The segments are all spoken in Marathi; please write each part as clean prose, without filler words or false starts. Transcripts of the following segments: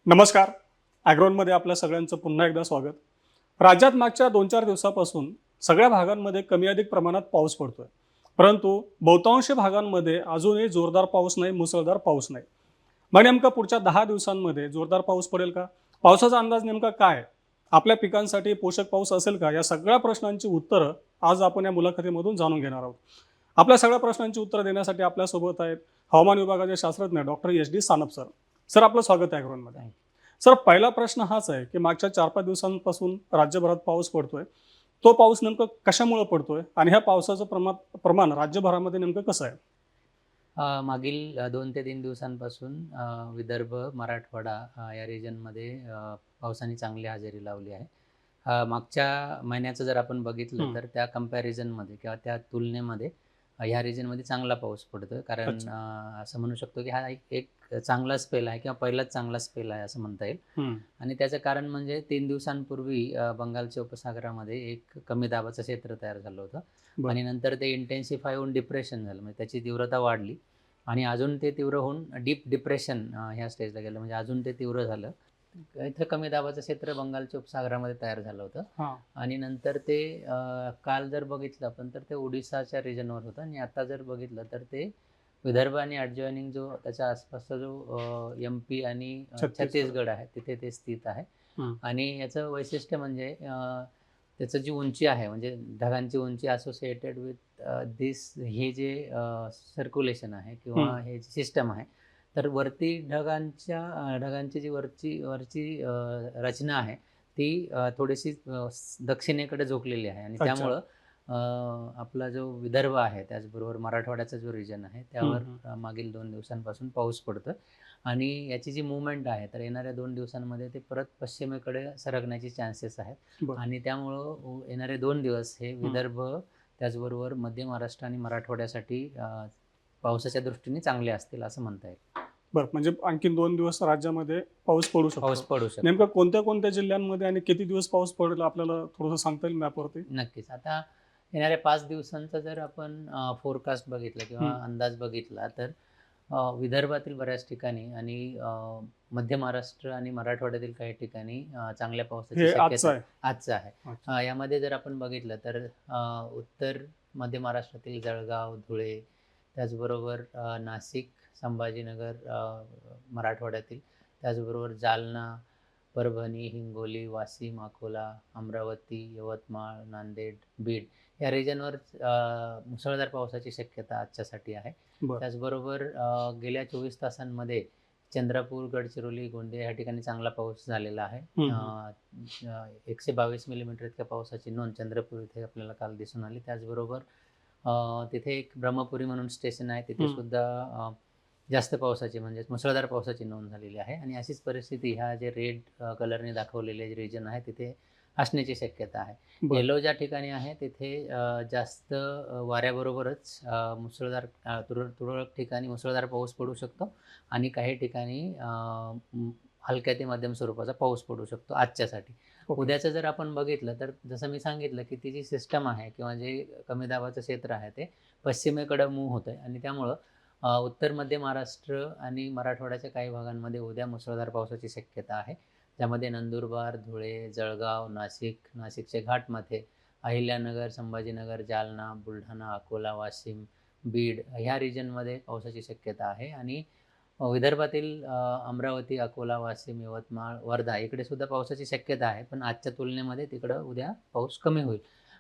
नमस्कार. ॲग्रोनमध्ये आपल्या सगळ्यांचं पुन्हा एकदा स्वागत. राज्यात मागच्या 2-4 दिवसापासून सगळ्या भागांमध्ये कमी अधिक प्रमाणात पाऊस पडतोय. परंतु बहुतांश भागांमध्ये अजूनही जोरदार पाऊस नाही, मुसळधार पाऊस नाही. मग नेमका पुढच्या 10 दिवसांमध्ये जोरदार पाऊस पडेल का? पावसाचा अंदाज नेमका काय आहे? आपल्या पिकांसाठी पोषक पाऊस असेल का? या सगळ्या प्रश्नांची उत्तरं आज आपण या मुलाखतीमधून जाणून घेणार आहोत. आपल्या सगळ्या प्रश्नांची उत्तरं देण्यासाठी आपल्यासोबत आहेत हवामान विभागाचे शास्त्रज्ञ doctor SD. Sanap sir. Sir, आपलं स्वागत आहे ॲग्रोनमध्ये. सर, पहिला प्रश्न हाच आहे की मागच्या 4-5 दिवसांपासून राज्यभरात पाऊस पडतोय. तो पाऊस नेमकं कशामुळे पडतोय आणि ह्या पावसाचं प्रमाण राज्यभरामध्ये नेमकं कसं आहे? मागील 2 ते 3 दिवसांपासून विदर्भ, मराठवाडा या रिजनमध्ये पावसाने चांगली हजेरी लावली आहे. मागच्या महिन्याचं जर आपण बघितलं तर त्या कंपॅरिझनमध्ये किंवा त्या तुलनेमध्ये ह्या रिजनमध्ये चांगला पाऊस पडतोय. कारण अच्छा. असं म्हणू शकतो की हा एक चांगला स्पेल आहे किंवा पहिलाच चांगला स्पेल आहे असं म्हणता येईल. आणि त्याचं कारण म्हणजे 3 दिवसांपूर्वी बंगालच्या उपसागरामध्ये एक कमी दाबाचं क्षेत्र तयार झालं होतं. बरं. आणि नंतर ते इंटेन्सिफाय होऊन डिप्रेशन झालं, म्हणजे त्याची तीव्रता वाढली आणि अजून ते तीव्र होऊन डीप डिप्रेशन ह्या स्टेजला गेलं, म्हणजे अजून ते तीव्र झालं. इथं कमी दाबाचं क्षेत्र बंगालच्या उपसागरामध्ये तयार झालं होतं. हां. आणि नंतर ते काल जर बघितलं आपण तर ते ओडिसाच्या रिजनवर होतं आणि आता जर बघितलं तर ते विदर्भ आणि ॲडजॉइनिंग जो त्याच्या आसपासचा जो MP आणि छत्तीसगड आहे तिथे ते स्थित आहे. आणि याचं वैशिष्ट्य म्हणजे त्याचं जी उंची आहे, म्हणजे ढगांची उंची असोसिएटेड विथ हे जे सर्क्युलेशन आहे किंवा हे जे सिस्टम आहे, तर वरती ढगांची जी वरची वरची रचना आहे ती थोडीशी दक्षिणेकडे झोकलेली आहे आणि अच्छा. त्यामुळं आपला जो विदर्भ आहे त्याचबरोबर मराठवाड्याचा जो रिजन आहे त्यावर मागील 2 दिवसांपासून पाऊस पडतो आणि याची जी मूवमेंट आहे तर येणाऱ्या 2 दिवसांमध्ये ते परत पश्चिमेकडे सरकण्याचे चान्सेस आहेत. बरं. आणि त्यामुळं येणारे 2 दिवस हे विदर्भ त्याचबरोबर मध्य महाराष्ट्र आणि मराठवाड्यासाठी पावसाच्या दृष्टीने चांगले असतील असं म्हणता येईल. बरं, म्हणजे आणखीन 2 दिवस राज्यामध्ये पाऊस पडू पाऊस शकतो. पडू शकतो. नेमकं कोणत्या-कोणत्या जिल्ह्यांमध्ये आणि किती दिवस पाऊस पडेल आपल्याला थोडंसं सांगता येईल मॅपवरती? नक्कीच. आता येणाऱ्या 5 दिवसांचा जर आपण फोरकास्ट बघितला किंवा अंदाज बघितला तर विदर्भातील बऱ्याच ठिकाणी आणि मध्य महाराष्ट्र आणि मराठवाड्यातील काही ठिकाणी चांगल्या पावसाची हे शक्यता आहे. आजचं आहे. अच्छा. यामध्ये जर आपण बघितलं तर उत्तर मध्य महाराष्ट्रातील जळगाव, धुळे, त्याचबरोबर नाशिक, संभाजीनगर मराठवाड्यातील, त्याचबरोबर जालना, परभणी, हिंगोली, वाशिम, अकोला, अमरावती, यवतमाळ, नांदेड, बीड या रिजनवर मुसळधार पावसाची शक्यता आजच्यासाठी आहे. बरं. त्याचबरोबर गेल्या 24 तासांमध्ये चंद्रपूर, गडचिरोली, गोंदिया या ठिकाणी चांगला पाऊस झालेला आहे. 122 मिलीमीटर इतक्या पावसाची नोंद चंद्रपूर इथे आपल्याला काल दिसून आली. त्याचबरोबर तिथे एक ब्रह्मपुरी म्हणून स्टेशन आहे, तिथे सुद्धा जास्त पावसाची म्हणजे मुसळधार पावसाची नोंद झालेली आहे. आणि अशीच परिस्थिती ह्या जे रेड कलरने दाखवलेले जे रिजन आहे तिथे असण्याची शक्यता आहे. येलो ज्या ठिकाणी आहे तिथे जास्त वाऱ्याबरोबरच मुसळधार तुरळक ठिकाणी मुसळधार पाऊस पडू शकतो आणि काही ठिकाणी हलक्या ते मध्यम स्वरूपाचा पाऊस पडू शकतो आजच्यासाठी. उद्याचं जर आपण बघितलं तर जसं मी सांगितलं की ती जी सिस्टम आहे किंवा जे कमी दाबाचं क्षेत्र आहे ते पश्चिमेकडं मूव्ह होतं आहे आणि त्यामुळं उत्तर मध्य महाराष्ट्र आणि मराठवाड्याच्या काही भागांमध्ये उद्या मुसळधार पावसाची शक्यता आहे. त्यामध्ये नंदुरबार, धुळे, जळगाव, नाशिकचे घाटमध्ये, अहिल्यानगर, संभाजीनगर, जालना, बुलढाणा, अकोला, वाशिम, बीड ह्या रिजनमध्ये पावसाची शक्यता आहे. आणि विदर्भातील अमरावती, अकोला, वाशिम, यवतमाळ, वर्धा इकडे सुद्धा पावसाची शक्यता आहे, पण आजच्या तुलनेमध्ये तिकडं उद्या पाऊस कमी होईल.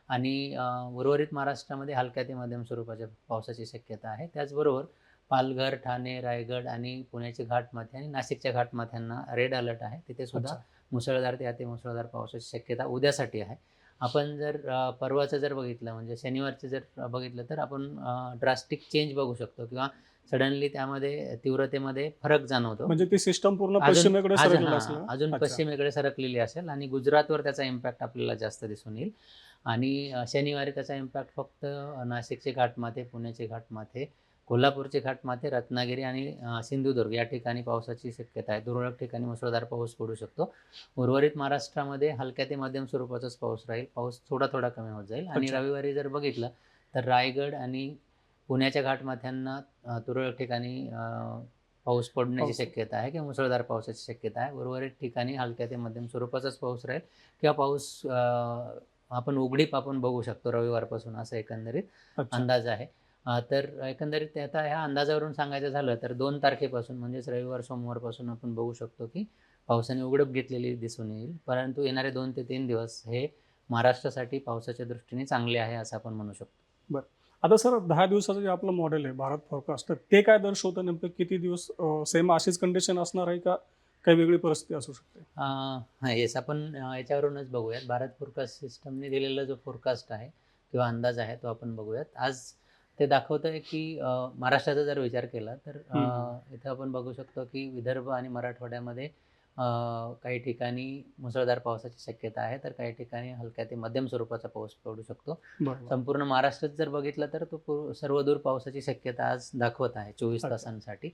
आणि उर्वरित महाराष्ट्रामध्ये हलक्या ते मध्यम स्वरूपाच्या पावसाची शक्यता आहे. त्याचबरोबर पालघर, ठाणे, रायगड आणि पुण्याचे घाटमाथे आणि नाशिकच्या घाटमाथ्यांना रेड अलर्ट आहे. तिथे सुद्धा मुसळधार ते अतिमुसळधार पावसाची शक्यता उद्यासाठी आहे. आपण जर परवाचं जर बघितलं म्हणजे शनिवारचं जर बघितलं तर आपण ड्रास्टिक चेंज बघू शकतो किंवा सडनली त्यामध्ये तीव्रतेमध्ये फरक जाणवतो. म्हणजे ती सिस्टम पूर्ण पश्चिमेकडे सरकलेली असेल. अजून पश्चिमेकडे सरकलेली असेल आणि गुजरातवर त्याचा इम्पॅक्ट आपल्याला जास्त दिसून येईल. आणि शनिवारी त्याचा इम्पॅक्ट फक्त नाशिकचे घाटमाथे, पुण्याचे घाटमाथे, कोल्हापूरचे घाटमाथे, रत्नागिरी आणि सिंधुदुर्ग या ठिकाणी पावसाची शक्यता आहे. तुरळक ठिकाणी मुसळधार पाऊस पडू शकतो. उर्वरित महाराष्ट्रामध्ये हलक्या ते मध्यम स्वरूपाचाच पाऊस राहील. पाऊस थोडा थोडा कमी होत जाईल. आणि रविवारी जर बघितलं तर रायगड आणि पुण्याच्या घाटमाथ्यांना तुरळक ठिकाणी पाऊस पडण्याची पाऊस. शक्यता आहे किंवा मुसळधार पावसाची शक्यता आहे. उर्वरित ठिकाणी हलक्या ते मध्यम स्वरूपाचाच पाऊस राहील किंवा पाऊस आपण उघडीप आपण बघू शकतो रविवारपासून, असं एकंदरीत अच्छा. अंदाज आहे. तर एकंदरीत आता ह्या अंदाजावरून सांगायचं झालं तर 2 तारखेपासून म्हणजेच रविवार, सोमवारपासून आपण बघू शकतो की पावसाने उघडीप घेतलेली दिसून येईल. परंतु येणारे 2 ते 3 दिवस हे महाराष्ट्रासाठी पावसाच्या दृष्टीने चांगले आहे असं आपण म्हणू शकतो. बरं. आता सर 10 दिवसाचं जे आपलं मॉडेल आहे भारत फोरकास्ट, तर ते काय दर्शवतं नेमकं किती दिवस सेम अशीच कंडिशन असणार आहे का काही वेगळी परिस्थिती असू शकते? हां, येस आपण याच्यावरूनच बघूयात. भारत फोरकास्ट सिस्टमने दिलेला जो फोरकास्ट आहे किंवा अंदाज आहे तो आपण बघूयात. आज ते दाखवतंय की महाराष्ट्राचा जर विचार केला तर इथं आपण बघू शकतो की विदर्भ आणि मराठवाड्यामध्ये काही ठिकाणी मुसळधार पावसाची शक्यता आहे, तर काही ठिकाणी हलक्या ते मध्यम स्वरूपाचा पाऊस पडू शकतो. बरोबर. संपूर्ण महाराष्ट्रात जर बघितलं तर तो सर्वदूर पावसाची शक्यता आज दाखवत आहे 24 अच्छा. तासांसाठी.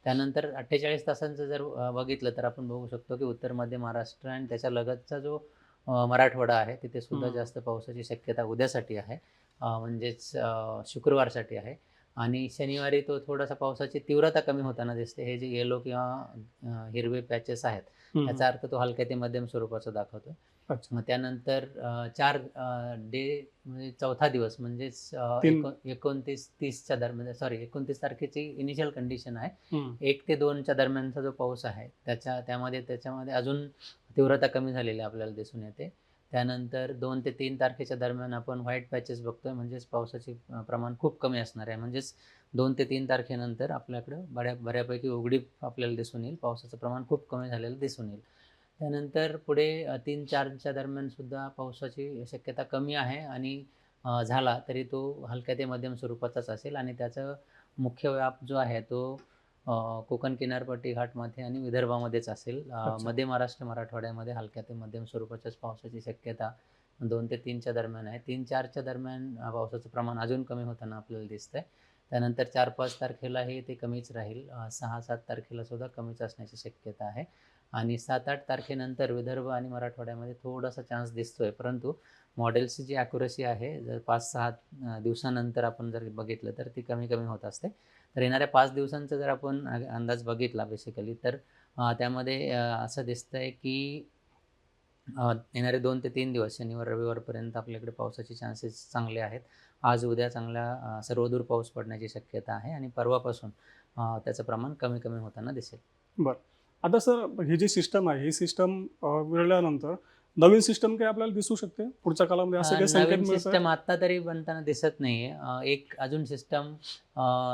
त्यानंतर 48 तासांचं जर बघितलं तर आपण बघू शकतो की उत्तर मध्य महाराष्ट्र आणि त्याच्या लगतचा जो मराठवाडा आहे तिथे सुद्धा जास्त पावसाची शक्यता उद्यासाठी आहे. म्हणजेच शुक्रवारसाठी आहे आणि शनिवारी तो थोडासा पावसाची तीव्रता कमी होताना दिसते. हे जे येलो किंवा हिरवे पॅचेस आहेत याचा अर्थ तो हलक्या ते मध्यम स्वरूपाचा दाखवतो. अच्छा. मग त्यानंतर 4 डे म्हणजे चौथा दिवस म्हणजेच 29 30च्या दरम्यान, सॉरी 29 तारखेची इनिशियल कंडिशन आहे. 1 ते 2च्या दरम्यानचा जो पाऊस आहे त्याच्यामध्ये अजून तीव्रता कमी झालेली आपल्याला दिसून येते. त्यानंतर 2 ते 3 तारखेच्या दरम्यान आपण व्हाईट पॅचेस बघतोय, म्हणजेच पावसाचे प्रमाण खूप कमी असणार आहे. म्हणजेच 2 ते 3 तारखेनंतर आपल्याकडं बऱ्यापैकी उघडीप आपल्याला दिसून येईल. पावसाचं प्रमाण खूप कमी झालेलं दिसून येईल. त्यानंतर पुढे 3-4च्या दरम्यान सुद्धा पावसाची शक्यता कमी आहे आणि झाला तरी तो हलक्या ते मध्यम स्वरूपाचाच असेल आणि त्याचा मुख्य व्याप जो आहे तो कोकण किनारपट्टी घाटमध्ये आणि विदर्भामध्येच असेल. अच्छा. मध्य महाराष्ट्र, मराठवाड्यामध्ये हलक्या ते मध्यम स्वरूपाच्याच पावसाची शक्यता 2 ते 3च्या दरम्यान आहे. 3-4च्या दरम्यान पावसाचं प्रमाण अजून कमी होताना आपल्याला दिसतंय. त्यानंतर 4-5 तारखेलाही ते कमीच राहील. 6-7 तारखेला सुद्धा कमीच असण्याची शक्यता आहे आणि 7-8 तारखेनंतर विदर्भ आणि मराठवाड्यामध्ये थोडासा चान्स दिसतोय. परंतु मॉडेल्सची जी ॲक्युरसी आहे जर 5-6 दिवसानंतर आपण जर बघितलं तर ती कमी होत असते. तर येणाऱ्या 5 दिवसांचा जर आपण अंदाज बघितला बेसिकली तर त्यामध्ये असं दिसतंय की येणारे 2 ते 3 दिवस शनिवार, रविवारपर्यंत आपल्याकडे पावसाचे चान्सेस चांगले आहेत. आज, उद्या चांगला सर्वदूर पाऊस पडण्याची शक्यता आहे आणि परवापासून त्याचं प्रमाण कमी होताना दिसेल. बरं. आता सर ही जी सिस्टम आहे, ही सिस्टम मिळाल्यानंतर नवीन सिस्टम काही आपल्याला दिसू शकते पुढच्या काळामध्ये, असे काही संकेत नवीन मिळत सिस्टम आत्ता तरी बनताना दिसत नाहीये. एक अजून सिस्टम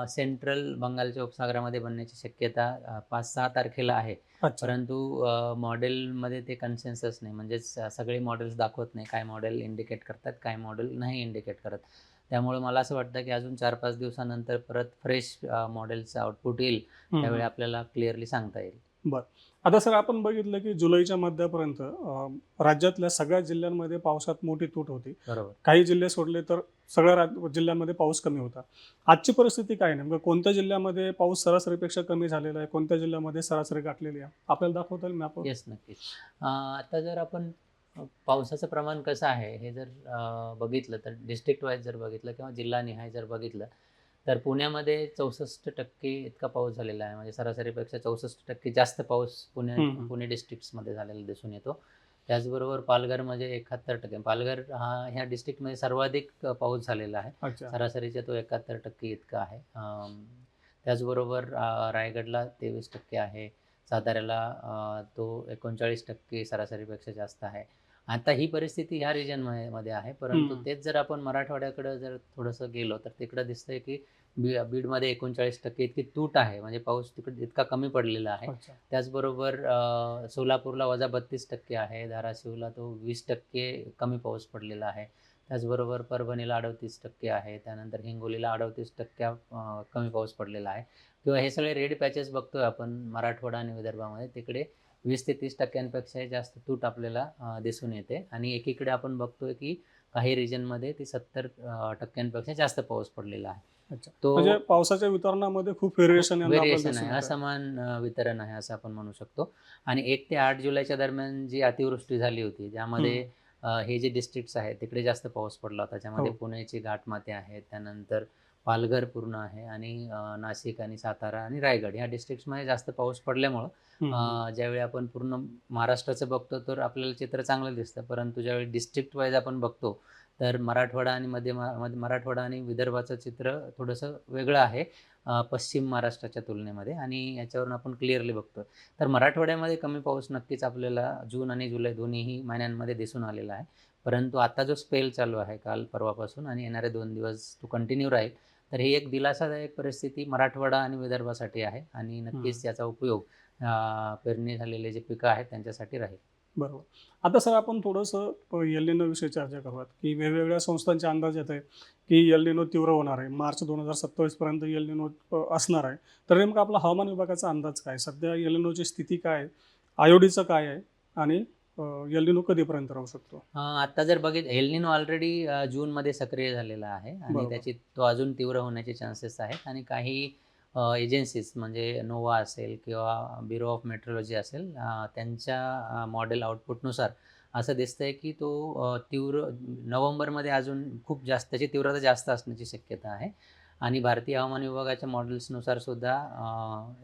सेंट्रल बंगालच्या उपसागरामध्ये बनण्याची शक्यता 5-6 तारखेला आहे. अच्छा. परंतु मॉडेलमध्ये ते कन्सेन्सस नाही. म्हणजेच सगळे मॉडेल्स दाखवत नाही. काय मॉडेल इंडिकेट करतात, काय मॉडेल नाही इंडिकेट करत. त्यामुळे मला असं वाटतं की अजून 4-5 दिवसानंतर परत फ्रेश मॉडेलचं आउटपुट येईल. त्यावेळी आपल्याला क्लिअरली सांगता येईल. बरं. आता सर आपण बघितलं की जुलैच्या मध्यापर्यंत राज्यातल्या सगळ्या जिल्ह्यांमध्ये पावसात मोठी तूट होती. बरोबर. काही जिल्हे सोडले तर सगळ्या जिल्ह्यांमध्ये पाऊस कमी होता. आजची परिस्थिती काय आहे? नेमकं कोणत्या जिल्ह्यामध्ये पाऊस सरासरीपेक्षा कमी झालेला आहे, कोणत्या जिल्ह्यामध्ये सरासरी गाठलेली आहे, आपल्याला दाखवता येईल मॅपवर? येस, नक्कीच. आता जर आपण पावसाचं प्रमाण कसं आहे हे जर बघितलं तर डिस्ट्रिक्ट वाईज जर बघितलं किंवा जिल्हानिहाय जर बघितलं तर पुण्यामध्ये 64% इतका पाऊस झालेला आहे. म्हणजे सरासरीपेक्षा 64% जास्त पाऊस पुणे डिस्ट्रिक्ट्समध्ये झालेला दिसून येतो. त्याचबरोबर पालघरमध्ये 71%. पालघर ह्या डिस्ट्रिक्टमध्ये सर्वाधिक पाऊस झालेला आहे. अच्छा. सरासरीच्या तो 71% इतका आहे. त्याचबरोबर रायगडला 23% आहे. साताऱ्याला तो 39% सरासरीपेक्षा जास्त आहे. आता ही परिस्थिती ह्या रिजनमध्ये आहे. परंतु तेच जर आपण मराठवाड्याकडं जर थोडंसं गेलो तर तिकडं दिसतंय की बीडमध्ये 39% इतकी तूट आहे. म्हणजे पाऊस तिकडे इतका कमी पडलेला आहे. अच्छा. त्याचबरोबर सोलापूरला -32% आहे. धाराशिवला तो 20% कमी पाऊस पडलेला आहे. त्याचबरोबर परभणीला 38% आहे. त्यानंतर हिंगोलीला 38% कमी पाऊस पडलेला आहे. किंवा हे सगळे रेड पॅचेस बघतोय आपण मराठवाडा आणि विदर्भामध्ये, तिकडे 20 ते 30%पेक्षाही जास्त तूट आपल्याला दिसून येते आणि एकीकडे आपण बघतोय की काही रिजनमध्ये ती 70% जास्त पाऊस पडलेला आहे. अच्छा. तो म्हणजे पावसाच्या वितरणामध्ये खूप व्हेरिएशन आहे, असमान वितरण आहे असं आपण म्हणू शकतो. आणि 1 ते 8 जुलैच्या दरम्यान जी अतिवृष्टी झाली होती ज्यामध्ये हे जे डिस्ट्रिक्ट्स आहेत तिकडे जास्त पाऊस पडला होता. ज्यामध्ये पुण्याची घाटमाथे आहेत, त्यानंतर पालघर पूर्ण आहे आणि नाशिक आणि सातारा आणि रायगड ह्या डिस्ट्रिक्ट्समध्ये जास्त पाऊस पडल्यामुळं ज्यावेळी आपण पूर्ण महाराष्ट्राचं बघतो तर आपल्याला चित्र चांगलं दिसतं, परंतु ज्यावेळी डिस्ट्रिक्ट वाईज आपण बघतो तर मराठवाडा आणि मराठवाडा आणि विदर्भाचं चित्र थोडंसं वेगळं आहे पश्चिम महाराष्ट्राच्या तुलनेमध्ये, आणि याच्यावरून आपण क्लिअरली बघतो. तर मराठवाड्यामध्ये कमी पाऊस नक्कीच आपल्याला जून आणि जुलै दोन्हीही महिन्यांमध्ये दिसून आलेला आहे. परंतु आता जो स्पेल चालू आहे काल परवापासून आणि येणारे 2 दिवस तो कंटिन्यू राहील, तर ही एक दिलासादायक परिस्थिती मराठवाडा आणि विदर्भासाठी आहे आणि नक्कीच याचा उपयोग पेरणी झालेले जे पिकं आहेत त्यांच्यासाठी राहील. बरोबर. आता सर आपण थोडंसं एल निनो विषयी चर्चा करूयात, की वेगवेगळ्या संस्थांचे अंदाज येत आहे की एल निनो तीव्र होणार आहे. मार्च 2027 पर्यंत एल निनो असणार आहे. तर नेमकं आपला हवामान विभागाचा अंदाज काय? सध्या एल निनोची स्थिती काय आहे? आयोडीचं काय आहे? आणि एल निनो कधीपर्यंत राहू शकतो? आता जर एल निनो ऑलरेडी जूनमध्ये सक्रिय झालेला आहे आणि बरोबर. तो अजून तीव्र होण्याचे चान्सेस आहेत, आणि काही एजन्सीज म्हणजे नोवा असेल किंवा ब्युरो ऑफ मेट्रोलॉजी असेल त्यांच्या मॉडेल आउटपुटनुसार असं दिसतंय की तो तीव्र नोव्हेंबरमध्ये अजून खूप जास्त त्याची तीव्रता जास्त असण्याची शक्यता आहे. आणि भारतीय हवामान विभागाच्या मॉडेल्सनुसार सुद्धा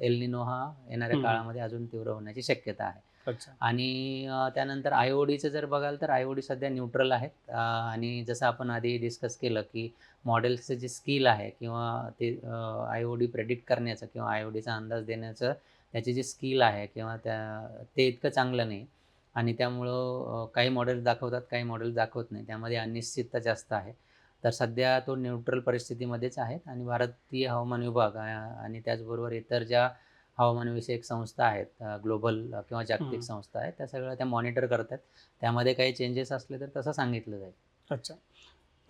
एल निनो हा येणाऱ्या काळामध्ये अजून तीव्र होण्याची शक्यता आहे. अच्छा. आणि त्यानंतर आय-ओ-डीचं जर बघाल तर आय-ओ-डी सध्या न्यूट्रल आहेत, आणि जसं आपण आधी डिस्कस केलं की मॉडेल्सचं जे स्किल आहे किंवा ते आय-ओ-डी प्रेडिक्ट करण्याचं किंवा आय-ओ-डीचा अंदाज देण्याचं त्याचे जे स्किल आहे किंवा ते इतकं चांगलं नाही, आणि त्यामुळं काही मॉडेल्स दाखवतात, काही मॉडेल्स दाखवत नाही. त्यामध्ये अनिश्चितता जास्त आहे. तर सध्या तो न्यूट्रल परिस्थितीमध्येच आहेत, आणि भारतीय हवामान विभाग आणि त्याचबरोबर इतर ज्या हवामानविषयक संस्था आहेत, ग्लोबल किंवा जागतिक संस्था आहेत, त्या सगळ्या त्या मॉनिटर करतात. त्यामध्ये काही चेंजेस असले तर तसं सांगितलं जाईल. अच्छा.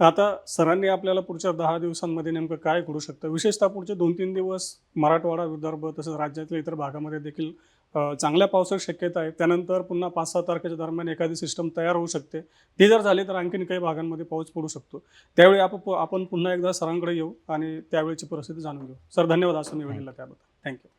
आता सरांनी आपल्याला पुढच्या 10 दिवसांमध्ये नेमकं काय घडू शकतं? विशेषतः पुढचे 2-3 दिवस मराठवाडा, विदर्भ तसंच राज्यातल्या इतर भागामध्ये देखील चांगल्या पावसाची शक्यता आहे. त्यानंतर पुन्हा 5-6 तारखेच्या दरम्यान एखादी सिस्टम तयार होऊ शकते. ती जर झाली तर आणखीन काही भागांमध्ये पाऊस पडू शकतो. त्यावेळी आपण पुन्हा एकदा सरांकडे येऊ आणि त्यावेळची परिस्थिती जाणून घेऊ. सर धन्यवाद आज तुम्ही वेळ दिला त्याबद्दल. थँक्यू.